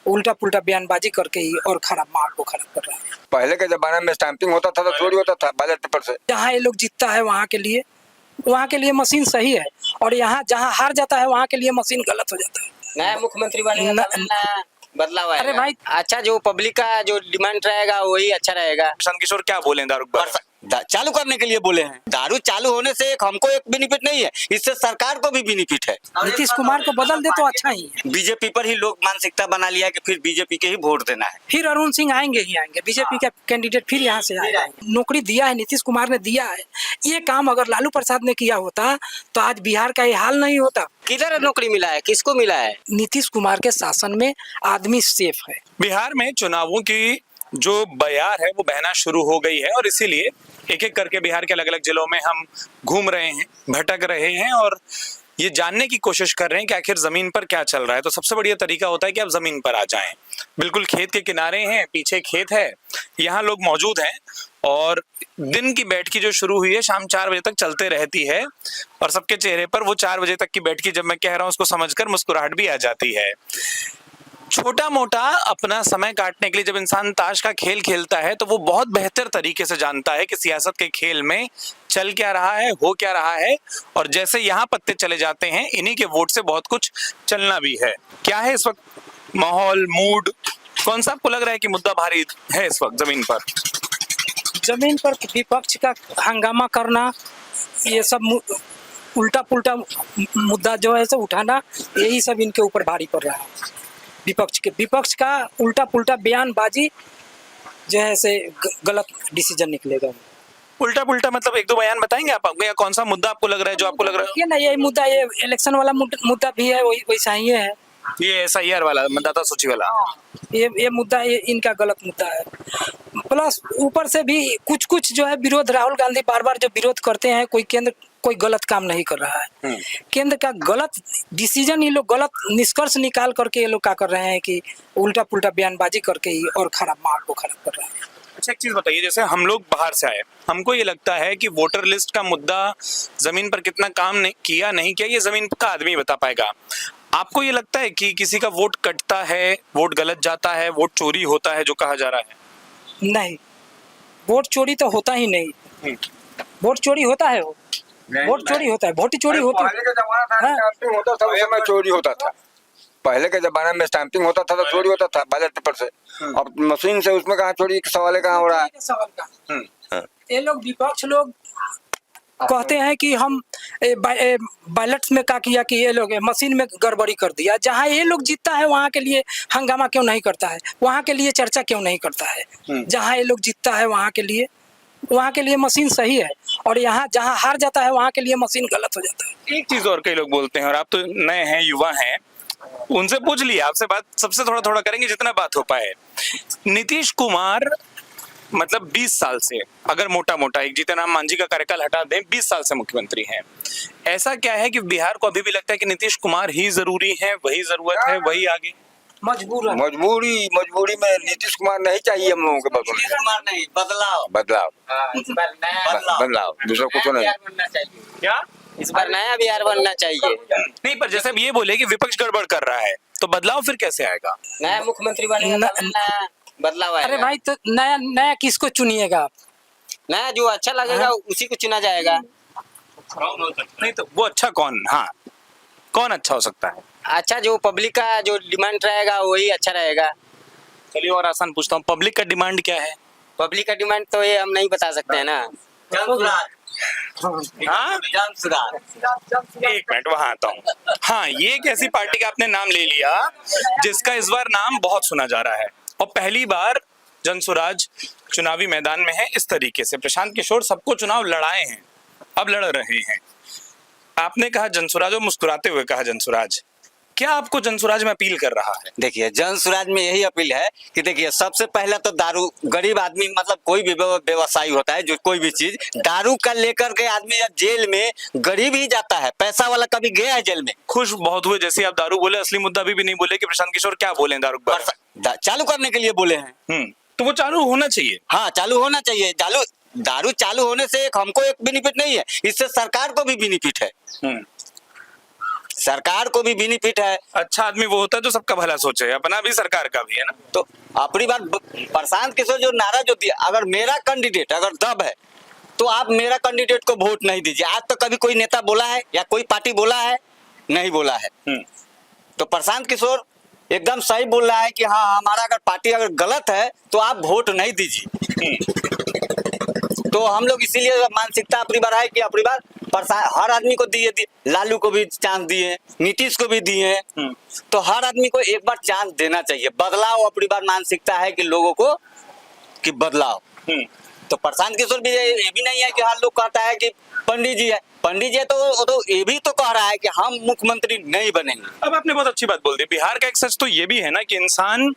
उल्टा पुल्टा बयानबाजी करके ही और खराब माहौल को खराब कर रहे हैं। पहले के जमाने में स्टैंपिंग होता था तो चोरी होता था बैलेट पेपर से। जहाँ ये लोग जीतता है वहाँ के लिए मशीन सही है, और यहाँ जहाँ हार जाता है वहाँ के लिए मशीन गलत हो जाता है। नया मुख्यमंत्री बनेगा तभी नया बदलाव आएगा। अरे भाई, अच्छा जो पब्लिक का जो डिमांड रहेगा वही अच्छा रहेगा। प्रशांत किशोर क्या बोले दारू के बारे में? चालू करने के लिए बोले हैं। दारू चालू होने से हमको एक बेनिफिट नहीं है, इससे सरकार को भी बेनिफिट है। नीतीश कुमार को बदल दे तो अच्छा ही है। बीजेपी पर ही लोग मानसिकता बना लिया कि फिर बीजेपी के ही वोट देना है। फिर अरुण सिंह आएंगे ही आएंगे, बीजेपी का कैंडिडेट फिर यहाँ से आएगा। नौकरी दिया है, नीतीश कुमार ने दिया है। ये काम अगर लालू प्रसाद ने किया होता तो आज बिहार का ये हाल नहीं होता। किधर नौकरी मिला है, किसको मिला है? नीतीश कुमार के शासन में आदमी सेफ है। बिहार में चुनावों की जो बयार है वो बहना शुरू हो गई है, और इसीलिए एक एक करके बिहार के अलग अलग जिलों में हम घूम रहे हैं, भटक रहे हैं और ये जानने की कोशिश कर रहे हैं कि आखिर जमीन पर क्या चल रहा है। तो सबसे बढ़िया तरीका होता है कि आप जमीन पर आ जाएं। बिल्कुल खेत के किनारे हैं, पीछे खेत है, यहाँ लोग मौजूद हैं और दिन की बैठकी जो शुरू हुई है शाम 4 बजे तक चलते रहती है, और सबके चेहरे पर वो 4 बजे तक की बैठकी जब मैं कह रहा हूँ उसको समझकर मुस्कुराहट भी आ जाती है। छोटा मोटा अपना समय काटने के लिए जब इंसान ताश का खेल खेलता है तो वो बहुत बेहतर तरीके से जानता है कि सियासत के खेल में चल क्या रहा है, हो क्या रहा है, और जैसे यहाँ पत्ते चले जाते हैं इन्हीं के वोट से बहुत कुछ चलना भी है। क्या है इस वक्त माहौल, मूड, कौन सा आपको लग रहा है कि मुद्दा भारी है इस वक्त जमीन पर? जमीन पर विपक्ष का हंगामा करना, ये सब उल्टा पुल्टा मुद्दा जो है सो उठाना, यही सब इनके ऊपर भारी पड़ रहा है। विपक्ष का उल्टा पुल्टा बयानबाजी जो है से गलत डिसीजन निकलेगा। उल्टा पुल्टा मतलब एक दो बयान बताएंगे आप? या कौन सा मुद्दा आपको लग रहा है जो आपको लग रहा है? ये ना, ये मुद्दा, ये इलेक्शन वाला मुद्दा भी है, वही वैसा ही है। ये SIR वाला, मतदाता सूची वाला, ये मुद्दा, ये इनका गलत मुद्दा है। प्लस ऊपर से भी कुछ जो है विरोध, राहुल गांधी बार बार जो विरोध करते हैं, कोई गलत काम नहीं कर रहा है। केंद्र का गलत डिसीजन ये लोग गलत निष्कर्ष निकाल करके ये लोग क्या कर रहे हैं कि उल्टा पुल्टा बयानबाजी करके ही और खराब माहौल को खराब कर रहे हैं। अच्छा एक चीज बताइए, जैसे हम लोग बाहर से आए, हमको ये लगता है कि वोटर लिस्ट का मुद्दा जमीन पर कितना काम नहीं किया ये जमीन का आदमी बता पाएगा। आपको ये लगता है कि किसी का वोट कटता है, वोट गलत जाता है, वोट चोरी होता है जो कहा जा रहा है? नहीं, वोट चोरी तो होता ही नहीं। वोट चोरी होता है, वोट चोरी होता है, वोट चोरी होती है। पहले के जमाना था स्टैंपिंग होता था, उसमें चोरी होता था। पहले के जमाने में स्टैंपिंग होता था तो चोरी होता था बैलेट पेपर से। अब मशीन से उसमें कहाँ चोरी, सवाल कहाँ हो रहा है? सवाल का ये लोग विपक्ष लोग कहते हैं कि हम बैलेट में क्या किया कि ये लोग मशीन में गड़बड़ी कर दिया। जहाँ ये लोग जीतता है वहाँ के लिए हंगामा क्यों नहीं करता है, वहाँ के लिए चर्चा क्यों नहीं करता है? जहाँ ये लोग जीतता है वहाँ के लिए मशीन सही है, और यहाँ जहाँ हार जाता है वहाँ के लिए मशीन गलत हो जाता है। एक चीज और कई लोग बोलते हैं, और आप तो नए हैं, युवा हैं, उनसे पूछ लिया, आपसे बात सबसे थोड़ा थोड़ा करेंगे जितना बात हो पाए। नीतीश कुमार मतलब 20 साल से, अगर मोटा मोटा एक जीतन राम मांझी का कार्यकाल हटा दें, 20 साल से मुख्यमंत्री हैं। ऐसा क्या है कि बिहार को अभी भी लगता है कि नीतीश कुमार ही जरूरी है, वही जरूरत है, वही आगे? मजबूरी में नीतीश कुमार नहीं चाहिए हम लोगों के बदलाव, दूसरा कुछ नहीं। क्या इस बार नया बिहार बनना चाहिए? नहीं, पर जैसे अब ये बोले कि विपक्ष गड़बड़ कर रहा है तो बदलाव फिर कैसे आएगा? नया मुख्यमंत्री बनेगा तभी नया बदलाव आएगा। अरे भाई, तो नया किसको चुनिएगा आप? नया जो अच्छा लगेगा उसी को चुना जाएगा। नहीं तो वो अच्छा कौन, हाँ कौन अच्छा हो सकता है? अच्छा जो पब्लिक का जो डिमांड रहेगा वही अच्छा रहेगा। चलिए और आसान पूछता हूँ, पब्लिक का डिमांड क्या है? पब्लिक का डिमांड तो ये हम नहीं बता सकते हैं ना। हाँ? एक मिनट वहां आता हूँ। हाँ, ये एक ऐसी पार्टी का आपने नाम ले लिया जिसका इस बार नाम बहुत सुना जा रहा है, और पहली बार जनसुराज चुनावी मैदान में है इस तरीके से। प्रशांत किशोर सबको चुनाव लड़ाए हैं, अब लड़ रहे हैं। आपने कहा जनसुराज, और मुस्कुराते हुए कहा जनसुराज। क्या आपको जनसुराज में अपील कर रहा है? देखिए जनसुराज में यही अपील है कि देखिए सबसे पहले तो दारू, गरीब आदमी मतलब कोई भी व्यवसायी होता है जो कोई भी चीज दारू का लेकर के आदमी जेल में गरीब ही जाता है, पैसा वाला कभी गया है जेल में? खुश बहुत हुए जैसे आप दारू बोले, असली मुद्दा भी नहीं बोले कि प्रशांत किशोर क्या बोले दारू पर। चालू करने के लिए बोले हैं। तो वो चालू होना चाहिए। हाँ चालू होना चाहिए। दारू चालू होने से हमको एक बेनिफिट नहीं है, इससे सरकार को भी बेनिफिट है। सरकार को भी बेनिफिट है। अच्छा आदमी वो होता है जो सबका भला सोचे, अपना भी सरकार का भी, है ना। तो अपनी बात प्रशांत किशोर जो नारा जो दिया, अगर मेरा कैंडिडेट अगर दब है तो आप मेरा कैंडिडेट को वोट नहीं दीजिए। आज तक कभी कोई नेता बोला है या कोई पार्टी बोला है? नहीं बोला है। तो प्रशांत किशोर एकदम सही बोल रहा है कि हाँ, हमारा अगर पार्टी अगर गलत है तो आप वोट नहीं दीजिए। तो हम लोग इसीलिए मानसिकता अपनी बार है कि अपनी बार हर आदमी को दिए, लालू को भी चांस दिए, नीतीश को भी दिए, तो हर आदमी को एक बार चांस देना चाहिए। बदलाव अपनी बार मानसिकता है कि लोगों को कि बदलाव। तो प्रशांत किशोर भी ये भी नहीं है कि हर लोग कहता है कि पंडित जी है, पंडित जी है, तो वो तो ये भी तो कह रहा है कि हम मुख्यमंत्री नहीं बनेंगे। अब आपने बहुत अच्छी बात बोल दी। बिहार का एक सच तो ये भी है ना कि इंसान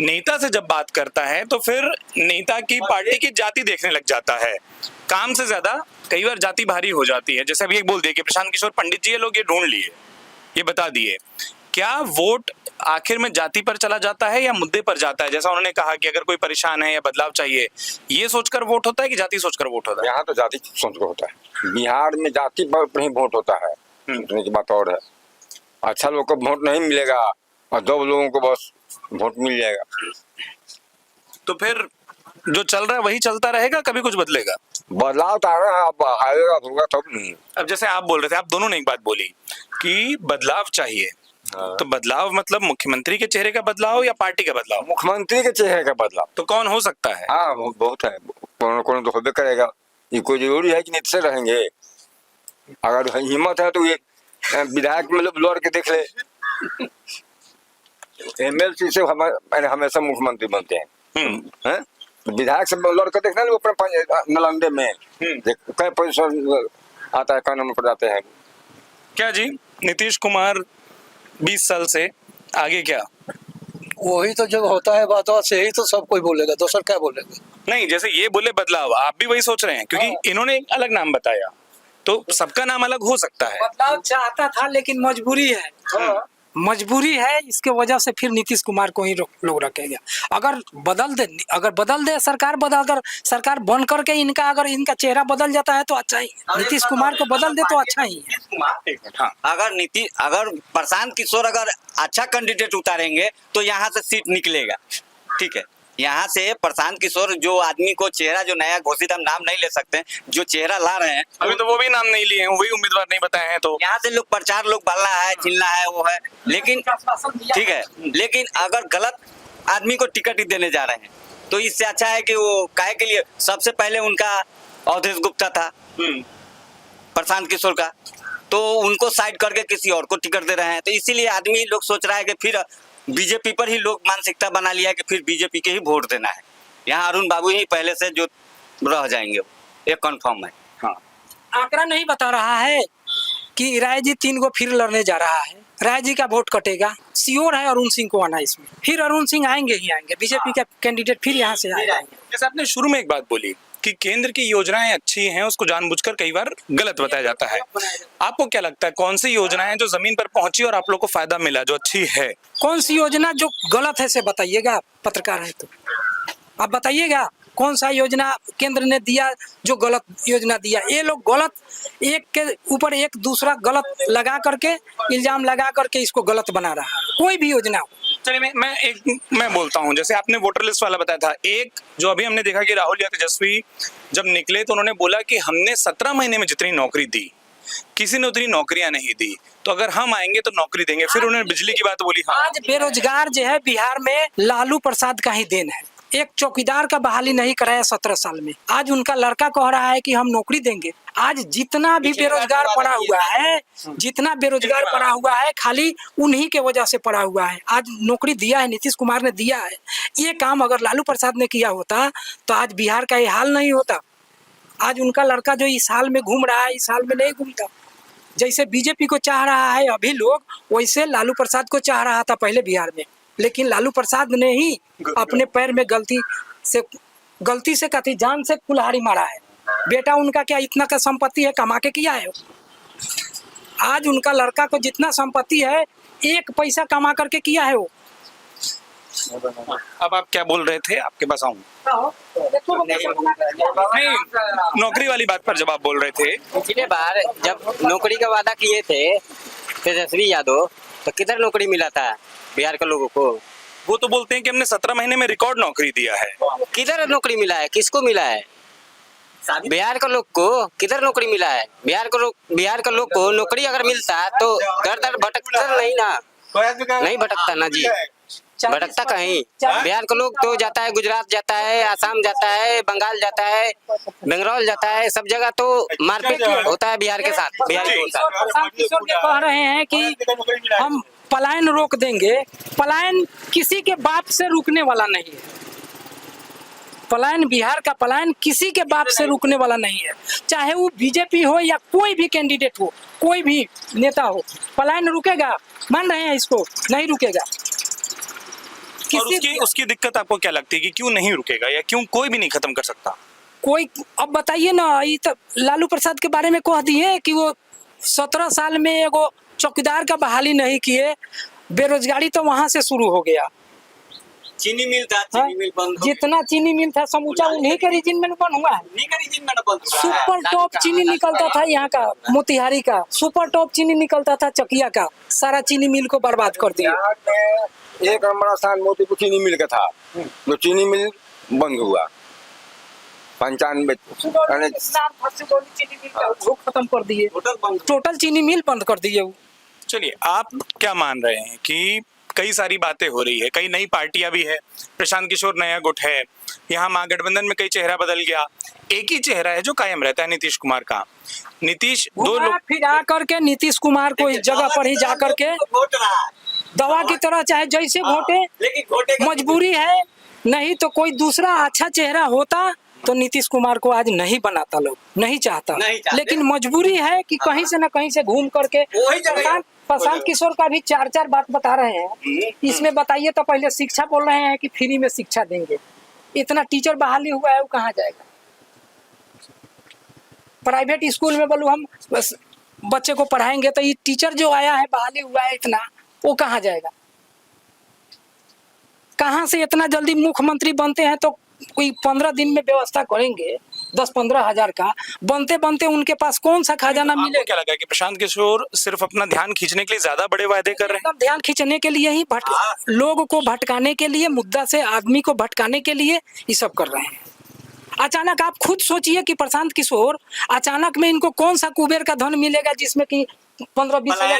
नेता से जब बात करता है तो फिर नेता की पार्टी की जाति देखने लग जाता है, काम से ज्यादा कई बार जाति भारी हो जाती है। जैसे अभी एक बोल दिए कि प्रशांत किशोर पंडित जी, ये लोग ये ढूंढ लिए, ये बता दिए। क्या वोट आखिर में जाति पर चला जाता है या मुद्दे पर जाता है? जैसा उन्होंने कहा कि अगर कोई परेशान है या बदलाव चाहिए, ये सोचकर वोट होता है कि जाति सोचकर वोट होता है? यहाँ तो जाति सोच कर होता है। बिहार में जाति पर ही वोट होता है, की बात और है। अच्छा लोग को वोट नहीं मिलेगा और दो लोगों को बस वोट मिल जाएगा। तो फिर जो चल रहा है वही चलता रहेगा, कभी कुछ बदलेगा? बदलाव तो आ रहा है, अब आएगा होगा तब नहीं। अब जैसे आप बोल रहे थे, आप दोनों ने एक बात बोली कि बदलाव चाहिए। तो बदलाव मतलब मुख्यमंत्री के चेहरे का बदलाव या पार्टी का बदलाव? मुख्यमंत्री के चेहरे का बदलाव। तो कौन हो सकता है? हाँ बहुत है, कौन तो होबे करेगा। ये कोई जरूरी है कि नीति से रहेंगे? अगर हिम्मत है तो ये विधायक मतलब लड़ के देख ले। एमएलसी से हमेशा मुख्यमंत्री बनते हैं, विधायक से लड़ कर देखना वो अपने नालंदे में कई पोजीशन आता है, कई नंबर पर जाते हैं। क्या जी नीतीश कुमार 20 साल से आगे क्या? वही तो जब होता है बात से ही तो सब कोई बोलेगा, दूसरा क्या बोलेगा? नहीं, जैसे ये बोले बदलाव, आप भी वही सोच रहे हैं? क्योंकि इन्होंने एक अलग नाम बताया, तो सबका नाम अलग हो सकता है। बदलाव चाहता था लेकिन मजबूरी है, मजबूरी है, इसके वजह से फिर नीतीश कुमार को ही लोग रखेगा। अगर बदल दे सरकार, अगर सरकार बन करके अगर इनका चेहरा बदल जाता है तो अच्छा ही। नीतीश कुमार को बदल दे तो अच्छा ही है। अगर प्रशांत किशोर अगर अच्छा कैंडिडेट उतारेंगे तो यहाँ से सीट निकलेगा। ठीक है, यहाँ से प्रशांत किशोर जो आदमी को चेहरा जो नया घोषित, हम नाम नहीं ले सकते, जो चेहरा ला रहे हैं, अभी तो वो भी नाम नहीं लिए हैं, वही उम्मीदवार नहीं बताए हैं। तो यहाँ से लोग प्रचार लोग भरना है, चिल्ला है, वो है, लेकिन ठीक है, लेकिन अगर गलत आदमी को टिकट ही देने जा रहे हैं तो इससे अच्छा है कि वो काहे के लिए। सबसे पहले उनका अवधेश गुप्ता था, प्रशांत किशोर का, तो उनको साइड करके किसी और को टिकट दे रहे हैं। तो इसीलिए आदमी लोग सोच रहा है कि फिर बीजेपी पर ही लोग मानसिकता बना लिया है कि फिर बीजेपी के ही वोट देना है। यहाँ अरुण बाबू ही पहले से जो रह जाएंगे, ये कंफर्म है। हाँ, आंकड़ा नहीं बता रहा है कि राय जी 3 गो फिर लड़ने जा रहा है, राय जी का वोट कटेगा, श्योर है अरुण सिंह को आना इसमें। फिर अरुण सिंह आएंगे ही आएंगे, बीजेपी का कैंडिडेट फिर यहाँ से आएंगे। जैसे आपने शुरू में एक बात बोली कि केंद्र की योजनाएं अच्छी हैं, उसको जानबूझकर कई बार गलत बताया जाता है। आपको क्या लगता है कौन सी योजना है जो जमीन पर पहुंची और आप लोग को फायदा मिला, जो अच्छी है? कौन सी योजना जो गलत है से बताइएगा, पत्रकार है तो आप बताइएगा कौन सा योजना केंद्र ने दिया जो गलत योजना दिया। ये लोग गलत, एक के ऊपर एक दूसरा गलत लगा करके, इल्जाम लगा करके इसको गलत बना रहा है, कोई भी योजना हो। चलिए मैं बोलता हूं, जैसे आपने वोटर लिस्ट वाला बताया था, एक जो अभी हमने देखा कि राहुल या तेजस्वी जब निकले तो उन्होंने बोला कि हमने 17 महीने में जितनी नौकरी दी किसी ने उतनी नौकरियां नहीं दी, तो अगर हम आएंगे तो नौकरी देंगे। फिर उन्होंने बिजली की बात बोली। हाँ, आज बेरोजगार जो है बिहार में लालू प्रसाद का ही देन है। एक चौकीदार का बहाली नहीं कराया 17 साल में, आज उनका लड़का कह रहा है कि हम नौकरी देंगे। आज जितना भी बेरोजगार पड़ा हुआ है, खाली उन्हीं के वजह से पड़ा हुआ है। आज नौकरी दिया है, नीतीश कुमार ने दिया है। ये काम अगर लालू प्रसाद ने किया होता तो आज बिहार का ये हाल नहीं होता। आज उनका लड़का जो इस हाल में घूम रहा है, इस हाल में नहीं घूमता। जैसे बीजेपी को चाह रहा है अभी लोग, वैसे लालू प्रसाद को चाह रहा था पहले बिहार में, लेकिन लालू प्रसाद ने ही अपने पैर में गलती से कथी जान से कुल्हाड़ी मारा है। बेटा उनका क्या इतना का संपत्ति है, कमा के किया है। आज उनका लड़का को जितना संपत्ति है, 1 पैसा कमा करके किया है वो। अब आप क्या बोल रहे थे, आपके पास आऊं? नहीं, नौकरी वाली बात पर जब आप बोल रहे थे, पिछले बार जब नौकरी का वादा किए थे तेजस्वी यादव, तो किधर नौकरी मिला था बिहार के लोगों को? वो तो बोलते हैं कि हमने 17 महीने में रिकॉर्ड नौकरी दिया है। किधर नौकरी मिला है, किसको मिला है? बिहार के लोग को किधर नौकरी मिला है? बिहार के लोग को नौकरी अगर मिलता तो दर दर भटकता नहीं ना, नहीं भटकता ना जी, भटकता कहीं। बिहार के लोग तो जाता है, गुजरात जाता है, आसाम जाता है, बंगाल जाता है, बंगाल जाता है, सब जगह तो मारपीट होता है बिहार के साथ। बिहार के साथ प्रशांत किशोर ये कह रहे हैं कि हम पलायन रोक देंगे। पलायन किसी के बाप से रुकने वाला नहीं है। पलायन, बिहार का पलायन किसी के बाप से रुकने वाला नहीं है। चाहे वो बीजेपी हो या कोई भी कैंडिडेट हो, कोई भी नेता हो, पलायन रुकेगा? मान रहे हैं इसको? नहीं रुकेगा। और उसकी दिक्कत आपको क्या लगती है कि क्यों नहीं रुकेगा, या क्यों कोई भी नहीं खत्म कर सकता? कोई, अब बताइए ना, ये तो लालू प्रसाद के बारे में कह दिए कि वो 17 साल में एगो चौकीदार का बहाली नहीं किए, बेरोजगारी तो वहां से शुरू हो गया। चीनी मिल था, हाँ? चीनी मिल बंद हो जितना चीनी मिल था समूचा उन्हीं के रीजन में बंद हुआ है। नहीं करी जिन में बंद हुआ है। सुपर टॉप चीनी निकलता था यहाँ का, मोतिहारी का सुपर टॉप चीनी निकलता था, चकिया का, सारा चीनी मिल को बर्बाद कर दिया। बिहार में एक बड़ा स्थान मोतीपुर चीनी मिल का था, जो चीनी मिल बंद हुआ 95 चीनी मिल का वो खत्म कर दिए, टोटल चीनी मिल बंद कर दिए वो। चलिए, आप क्या मान रहे हैं कि कई सारी बातें हो रही है, कई नई पार्टियां भी है, प्रशांत किशोर नया गुट है, यहाँ महागठबंधन में कई चेहरा बदल गया, एक ही चेहरा है जो कायम रहता है, नीतीश कुमार का। नीतीश दो लोग फिर आकर के नीतीश कुमार को इस जगह पर ही जाकर के दवा की तरह, चाहे जैसे वोटे, मजबूरी है, नहीं तो कोई दूसरा अच्छा चेहरा होता तो नीतीश कुमार को आज नहीं बनाता, लोग नहीं चाहता, लेकिन मजबूरी है कि कहीं से न कहीं से घूम करके। प्रशांत किशोर का भी 4 बात बता रहे हैं, इसमें बताइए तो पहले शिक्षा बोल रहे हैं कि फ्री में शिक्षा देंगे। इतना टीचर बहाली हुआ है, वो कहाँ जाएगा? प्राइवेट स्कूल में बोलूँ हम बस बच्चे को पढ़ाएंगे तो ये टीचर जो आया है, बहाली हुआ है इतना, वो कहाँ जाएगा? कहाँ से इतना जल्दी मुख्यमंत्री बनते हैं तो कोई 15 दिन में व्यवस्था करेंगे 10-15 हजार का, बनते बनते उनके पास कौन सा खजाना आपको मिलेगा? क्या लगा कि प्रशांत किशोर सिर्फ अपना ध्यान खींचने के लिए ज्यादा बड़े वादे कर रहे हैं? एकदम ध्यान खींचने के लिए ही, लोग को भटकाने के लिए, मुद्दा से आदमी को भटकाने के लिए ये सब कर रहे हैं। अचानक आप खुद सोचिए कि प्रशांत किशोर अचानक में इनको कौन सा कुबेर का धन मिलेगा जिसमें कि 15-20 हजार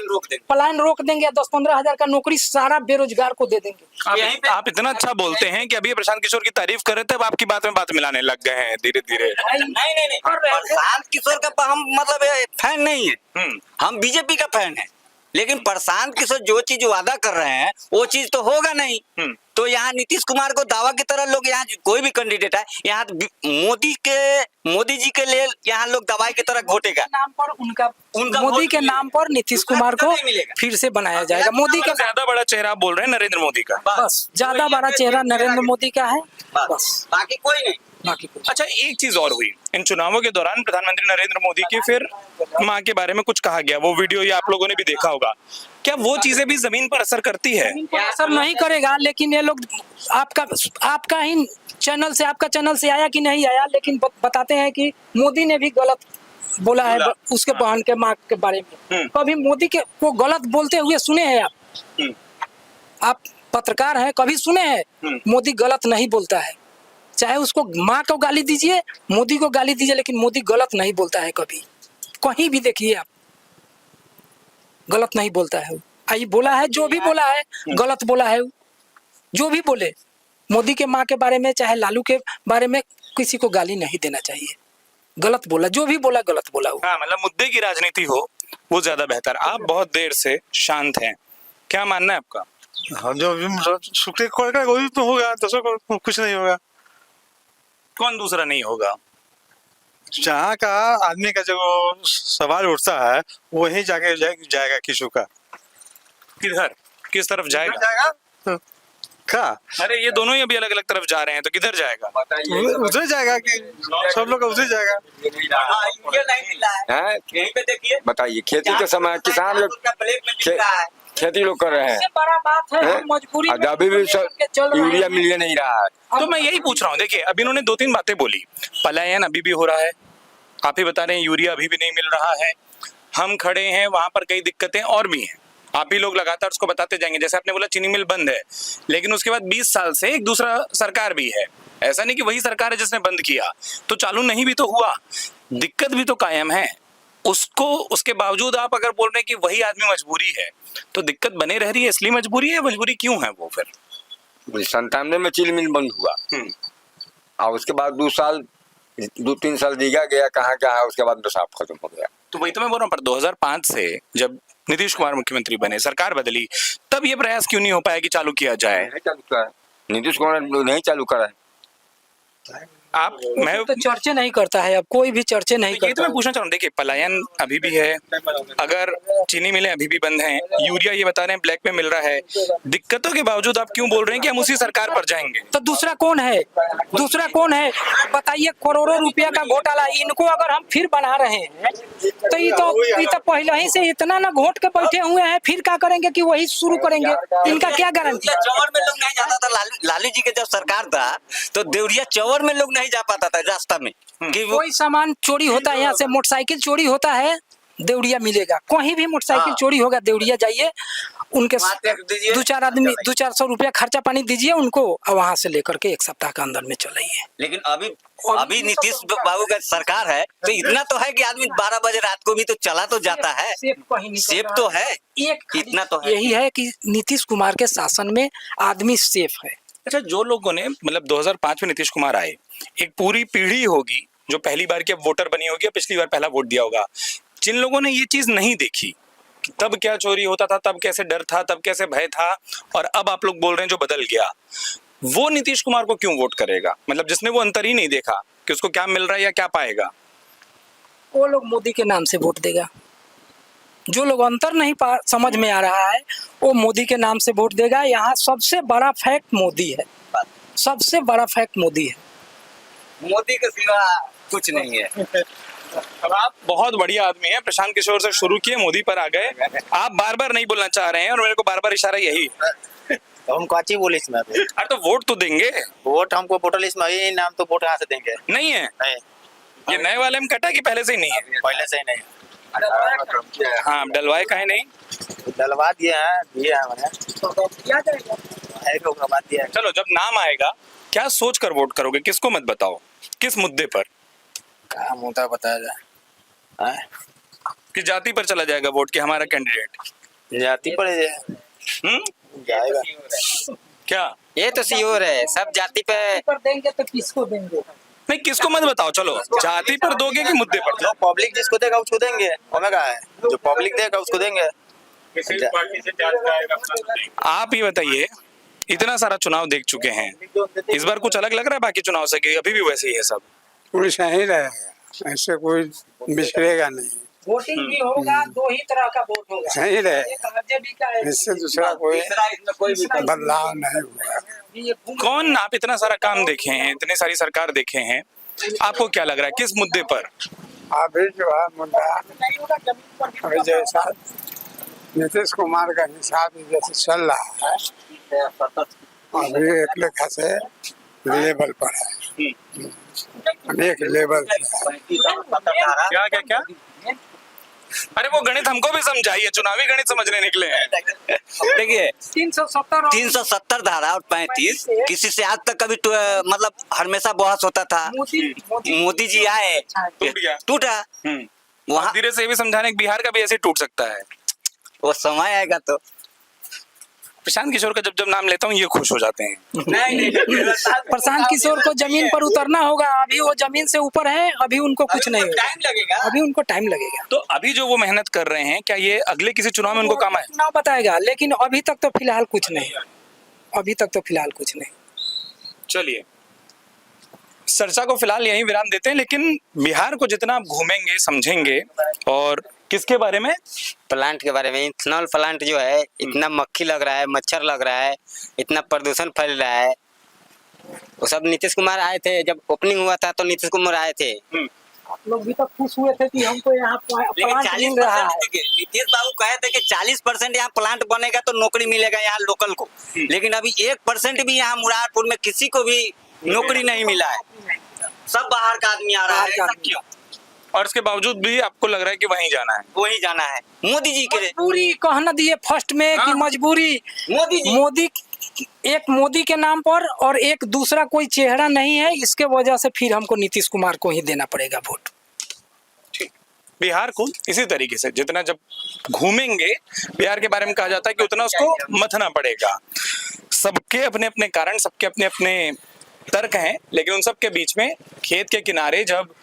पलायन रोक देंगे, 10-15 हजार का नौकरी सारा बेरोजगार को दे देंगे। आप इतना अच्छा बोलते हैं कि अभी प्रशांत किशोर की तारीफ कर रहे थे, अब आपकी बात में बात मिलाने लग गए हैं धीरे धीरे। नहीं, प्रशांत किशोर का हम मतलब फैन नहीं है, हम बीजेपी का फैन है, लेकिन प्रशांत किशोर जो चीज वादा कर रहे हैं वो चीज तो होगा नहीं। तो यहाँ नीतीश कुमार को दावा की तरह लोग, यहाँ कोई भी कैंडिडेट है, यहाँ मोदी जी के लिए यहाँ लोग दवाई की तरह घोटेगा नाम पर उनका मोदी के नाम पर नीतीश कुमार को फिर से बनाया जाएगा। मोदी का ज्यादा बड़ा चेहरा आप बोल रहे हैं नरेंद्र मोदी का, बस ज्यादा बड़ा चेहरा नरेंद्र मोदी का है, बस बाकी कोई नहीं। बाकी कुछ। अच्छा, एक चीज और हुई इन चुनावों के दौरान, प्रधानमंत्री नरेंद्र मोदी की फिर मां के बारे में कुछ कहा गया, वो वीडियो ये आप लोगों ने भी देखा होगा, क्या वो चीजें भी जमीन पर असर करती है? असर नहीं करेगा, लेकिन ये लोग आपका ही चैनल से, आपका चैनल से आया कि नहीं आया, लेकिन बताते हैं कि मोदी ने भी गलत बोला है उसके बहन के माँ के बारे में। कभी मोदी के को गलत बोलते हुए सुने हैं आप पत्रकार हैं, कभी सुने हैं? मोदी गलत नहीं बोलता है, चाहे उसको माँ को गाली दीजिए, मोदी को गाली दीजिए, लेकिन मोदी गलत नहीं बोलता है कभी, कहीं भी देखिए आप, गलत नहीं बोलता है। आई बोला है, जो भी बोला है गलत बोला है, जो भी बोले मोदी के माँ के बारे में, चाहे लालू के बारे में, किसी को गाली नहीं देना चाहिए, गलत बोला, जो भी बोला गलत बोला। हाँ, मतलब मुद्दे की राजनीति हो वो ज्यादा बेहतर। आप बहुत देर से शांत हैं, क्या मानना है आपका? हाँ, जो सुप्रीम कोर्ट का कोई तो होगा, दूसरा को कुछ नहीं होगा। कौन दूसरा नहीं होगा? जहाँ का आदमी का जो सवाल उठता है वही जाके जाएगा किसू का, किधर, किस तरफ जाएगा? तो का अरे ये दोनों ही अभी अलग अलग तरफ जा रहे हैं, तो किधर जाएगा? उधर जाएगा कि सब लोग उधर जाएगा। बताइए, खेती के समय किसान लोग खेती लोग कर रहे हैं, बड़ा बात है, मजबूरी में अभी भी यूरिया मिल नहीं रहा है। तो मैं यही पूछ रहा हूँ, देखिए अभी इन्होंने 2-3 बातें बोली, पलायन अभी भी हो रहा है, आप ही बता रहे हैं यूरिया अभी भी नहीं मिल रहा है, हम खड़े हैं, वहां पर कई दिक्कतें और भी हैं। आप ही लोग लगातार उसको बताते जाएंगे। जैसे आपने बोला चीनी मिल बंद है, लेकिन उसके बाद 20 साल से एक दूसरा सरकार भी है। ऐसा नहीं कि वही सरकार है जिसने बंद किया, तो चालू नहीं भी तो हुआ, दिक्कत भी तो कायम है। उसको उसके बावजूद आप अगर बोल रहे हैं कि वही आदमी मजबूरी है, तो दिक्कत बने रह रही है। इसलिए मजबूरी है, मजबूरी क्यों है वो फिर? 97 में चीनी मिल बंद हुआ और उसके बाद 2-3 साल दिया गया कहाँ क्या है, उसके बाद तो साफ खत्म हो गया। तो वही तो मैं बोल रहा हूँ, पर 2005 से जब नीतीश कुमार मुख्यमंत्री बने, सरकार बदली, तब ये प्रयास क्यों नहीं हो पाया कि चालू किया जाए? नहीं चालू करा है, नीतीश कुमार नहीं चालू करा है। आप मैं तो चर्चे नहीं करता है, अब कोई भी चर्चे नहीं ये तो करता मैं है। पूछना चाह रहा हूँ। देखिए, पलायन अभी भी है, अगर चीनी मिलें अभी भी बंद हैं, यूरिया ये बता रहे हैं ब्लैक में मिल रहा है, दिक्कतों के बावजूद आप क्यों बोल रहे हैं कि हम उसी सरकार पर जाएंगे? तो दूसरा कौन है? दूसरा कौन है बताइए? करोड़ों रुपया का घोटाला, इनको अगर हम फिर बना रहे हैं तो ये तो पहले ही से इतना ना घोट के बैठे हुए हैं, फिर क्या करेंगे कि वही शुरू करेंगे? इनका क्या गारंटी? चौवर में लोग नहीं जाता था। लालू जी के जब सरकार था तो देवरिया चौवर में लोग नहीं जा पाता था रास्ता में कि वो कोई सामान चोरी होता है, यहाँ से मोटरसाइकिल चोरी होता है, देवरिया मिलेगा। कहीं भी मोटरसाइकिल चोरी होगा, देवरिया जाइए, उनके वहाँ देख दीजिए। 2-4 आदमी 200-400 रुपया खर्चा पानी दीजिए उनको, और वहां से लेकर के 1 सप्ताह के अंदर में चलाइए। लेकिन अभी नीतीश बाबू का सरकार है तो इतना तो है कि आदमी 12 बजे रात को भी तो चला तो जाता है, सेफ कहीं नहीं सेफ कर तो रहा है, इतना तो है। यही है कि नीतीश कुमार के शासन में आदमी सेफ है। अच्छा, जो लोगों ने मतलब 2005 में नीतीश कुमार आए, एक पूरी पीढ़ी होगी जो पहली बार की अब वोटर बनी होगी, पिछली बार पहला वोट दिया होगा, जिन लोगों ने ये चीज नहीं देखी कि तब क्या चोरी होता था, तब कैसे डर था, तब कैसे भय था, और अब आप लोग बोल रहे हैं जो बदल गया, वो नीतीश कुमार को क्यों वोट करेगा? मतलब जिसने वो अंतर ही नहीं देखा कि उसको क्या मिल रहा है या क्या पाएगा। वो लोग मोदी के नाम से वोट देगा। जो लोग अंतर नहीं समझ में आ रहा है, वो मोदी के नाम से वोट देगा। यहाँ सबसे बड़ा फैक्ट मोदी है, सबसे बड़ा फैक्ट मोदी है। मोदी के सिवा कुछ नहीं है। अब आप बहुत बढ़िया आदमी हैं, प्रशांत किशोर से शुरू किए, मोदी पर आ गए। आप बार बार नहीं बोलना चाह रहे हैं और मेरे को बार बार इशारा यही। तो हम काची बोले इसमें अभी? अरे तो वोट तो देंगे। वोट हमको वोटर लिस्ट में यही नाम, तो वोट कहाँ से देंगे? नहीं है नहीं, ये नए वाले में कटा कि पहले से ही नहीं है? पहले से ही नहीं। हाँ, डलवाए काहे नहीं? डलवा दिए हैं मैंने, एक बाद दिया है। चलो, जब नाम आएगा क्या सोच कर वोट करोगे? किसको मत बताओ, किस मुद्दे पर? क्या मुद्दा बताया जाए? कि जाति पर चला जाएगा वोट कि हमारा कैंडिडेट? जाति पर जाएगा। क्या ये तो श्योर है, सब जाति पे। पर देंगे तो किसको देंगे? नहीं, किसको मत बताओ। चलो, जाति पर दोगे कि मुद्दे पर? जो पब्लिक जिसको देगा उसको देंगे, हमें क्या है, जो पब्लिक देगा उसको देंगे। आप ये बताइए, इतना सारा चुनाव देख चुके हैं, इस बार कुछ अलग लग रहा है बाकी चुनाव से कि अभी भी वैसे ही है सब? कोई सही रहेगा, ऐसे कोई बिछड़ेगा नहीं, वोटिंग भी होगा, 2 ही तरह का वोट होगा, सही रहे, एक आरजेडी का है, इससे दूसरा कोई बदलाव नहीं हुआ। ये घूम- कौन, आप इतना सारा काम देखे हैं, इतनी सारी सरकार देखे हैं, आपको क्या लग रहा है किस मुद्दे पर? अभी जो है मुद्दा, अभी जैसा नीतीश कुमार का हिसाब जैसे चल रहा है, अभी एक लेखा से लेवल पर है, अनेक लेवल पे है। क्या क्या क्या? अरे वो गणित हमको भी समझाइए, चुनावी गणित समझने निकले हैं। देखिए, 370 370 धारा और 35 किसी से आज तक कभी मतलब हमेशा बहस होता था। मोदी जी आए, टूट गया। टूटा। वहाँ धीरे से ये भी समझाने कि बिहार का भी ऐसे टूट सकता है। वो समय आएगा तो। प्रशांत किशोर का जब नाम लेता हूँ ये खुश हो जाते हैं। नहीं प्रशांत किशोर को जमीन पर उतरना होगा, अभी वो जमीन से ऊपर है, अभी उनको कुछ नहीं होगा, टाइम लगेगा। अभी उनको टाइम लगेगा। तो अभी जो वो मेहनत कर रहे हैं, क्या ये अगले किसी चुनाव में उनको काम आए? चुनाव बताएगा, लेकिन अभी तक तो फिलहाल कुछ नहीं, अभी तक तो फिलहाल कुछ नहीं। चलिए, चर्चा को फिलहाल यहीं विराम देते हैं, लेकिन बिहार को जितना आप घूमेंगे, समझेंगे, और किसके बारे में? प्लांट के बारे में। इथेनॉल प्लांट जो है, इतना मक्खी लग रहा है, मच्छर लग रहा है, इतना प्रदूषण फैल रहा है। वो सब नीतीश कुमार आए थे, जब ओपनिंग हुआ था तो नीतीश कुमार आए थे। आप लोग भी तो खुश हुए थे कि हमको यहाँ लेकिन प्लांट 40% मिल रहा है। नीतीश बाबू कहे थे कि 40% यहाँ प्लांट बनेगा तो नौकरी मिलेगा यहाँ लोकल को, लेकिन अभी 1% भी यहाँ मुरारपुर में किसी को भी नौकरी नहीं मिला है। सब बाहर का आदमी आ रहा है, ऐसा क्यों? और इसके बावजूद भी आपको लग रहा है कि वहीं जाना है। वही जाना है मोदी जी के लिए। मजबूरी कहना दिए फर्स्ट में कि मजबूरी मोदी के नाम पर, और एक दूसरा कोई चेहरा नहीं है, इसके वजह से फिर हमको नीतीश कुमार को ही देना पड़ेगा वोट। बिहार को इसी तरीके से जितना जब घूमेंगे बिहार के बारे में कहा जाता है कि उतना उसको मथना पड़ेगा। सबके अपने अपने कारण, सबके अपने अपने तर्क हैं, लेकिन उन सब के बीच में खेत के किनारे जब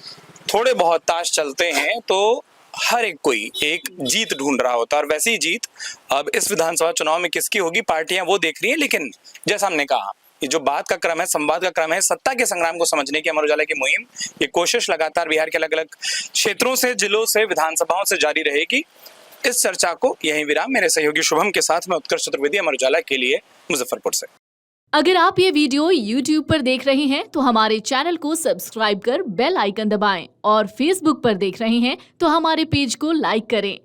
थोड़े बहुत ताश चलते हैं तो हर एक कोई एक जीत ढूंढ रहा होता है। और वैसी ही जीत अब इस विधानसभा चुनाव में किसकी होगी, पार्टियां वो देख रही है। लेकिन जैसा हमने कहा, ये जो बात का क्रम है, संवाद का क्रम है, सत्ता के संग्राम को समझने की अमर उजाला की मुहिम, ये कोशिश लगातार बिहार के अलग अलग क्षेत्रों से, जिलों से, विधानसभाओं से जारी रहेगी। इस चर्चा को यहीं विराम। मेरे सहयोगी शुभम के साथ मैं उत्कर्ष चतुर्वेदी, अमर उजाला के लिए, मुजफ्फरपुर से। अगर आप ये वीडियो YouTube पर देख रहे हैं तो हमारे चैनल को सब्सक्राइब कर बेल आइकन दबाएं, और Facebook पर देख रहे हैं तो हमारे पेज को लाइक करें।